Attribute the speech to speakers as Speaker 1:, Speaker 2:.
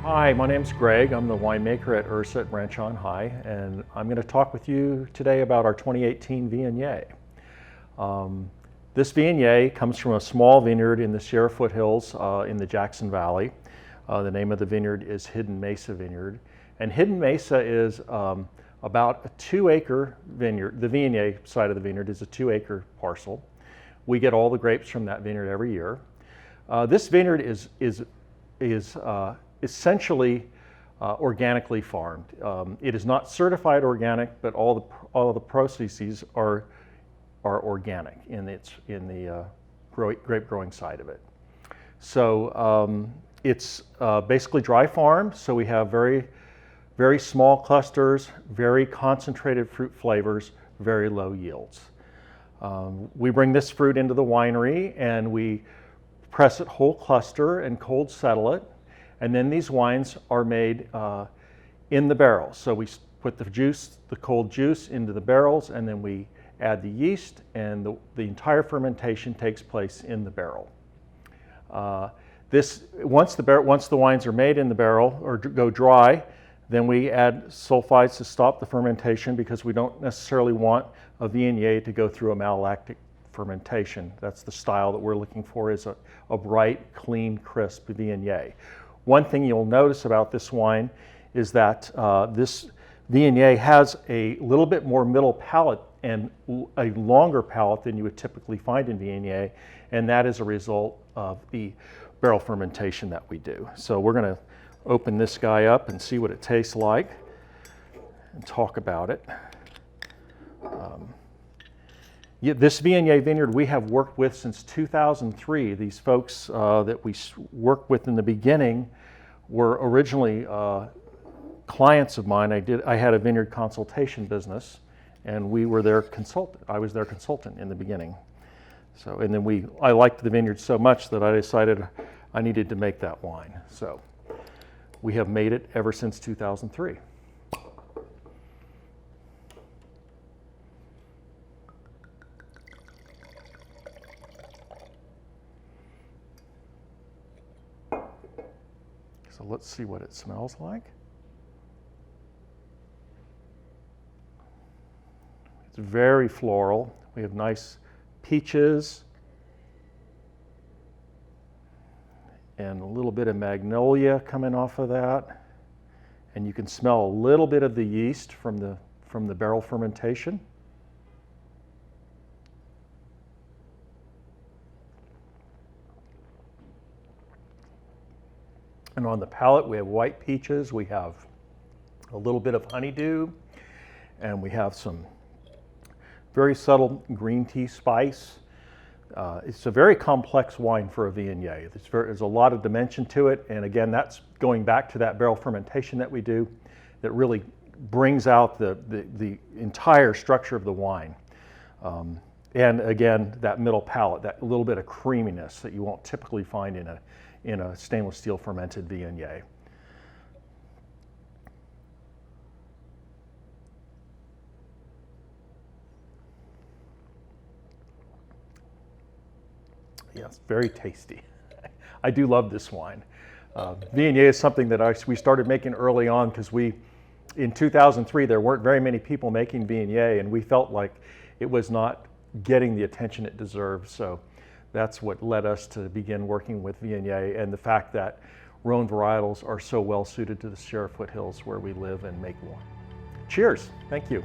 Speaker 1: Hi, my name's Greg. I'm the winemaker at Ursa at Ranch on High, and I'm going to talk with you today about our 2018 Viognier. This Viognier comes from a small vineyard in the Sierra Foothills in the Jackson Valley. The name of the vineyard is Hidden Mesa Vineyard. And Hidden Mesa is about a 2-acre vineyard. The Viognier side of the vineyard is a 2-acre parcel. We get all the grapes from that vineyard every year. This vineyard is essentially organically farmed. It is not certified organic, but all the processes are organic in the grape growing side of it. So it's basically dry farmed. So we have very small clusters, very concentrated fruit flavors, very low yields. We bring this fruit into the winery and we press it whole cluster and cold settle it. And then these wines are made in the barrels. So we put the cold juice into the barrels, and then we add the yeast, and the entire fermentation takes place in the barrel. Once the wines are made in the barrel or go dry, then we add sulfides to stop the fermentation, because we don't necessarily want a Viognier to go through a malolactic fermentation. That's the style that we're looking for, is a bright, clean, crisp Viognier. One thing you'll notice about this wine is that this Viognier has a little bit more middle palate and a longer palate than you would typically find in Viognier, and that is a result of the barrel fermentation that we do. So we're going to open this guy up and see what it tastes like and talk about it. This Viognier vineyard we have worked with since 2003. These folks that we worked with in the beginning were originally clients of mine. I had a vineyard consultation business, and we were their consultant. I was their consultant in the beginning. So, and then I liked the vineyard so much that I decided I needed to make that wine. So we have made it ever since 2003. So let's see what it smells like. It's very floral. We have nice peaches and a little bit of magnolia coming off of that. And you can smell a little bit of the yeast from the barrel fermentation. And on the palate, we have white peaches, we have a little bit of honeydew, and we have some very subtle green tea spice. It's a very complex wine for a Viognier. There's a lot of dimension to it, and again, that's going back to that barrel fermentation that we do that really brings out the entire structure of the wine. And again, that middle palate, that little bit of creaminess that you won't typically find in a stainless steel fermented Viognier. Yeah, it's very tasty. I do love this wine. Viognier is something that we started making early on because in 2003, there weren't very many people making Viognier, and we felt like it was not getting the attention it deserved. So that's what led us to begin working with Viognier, and the fact that Rhone varietals are so well suited to the Sierra Foothills where we live and make wine. Cheers. Thank you.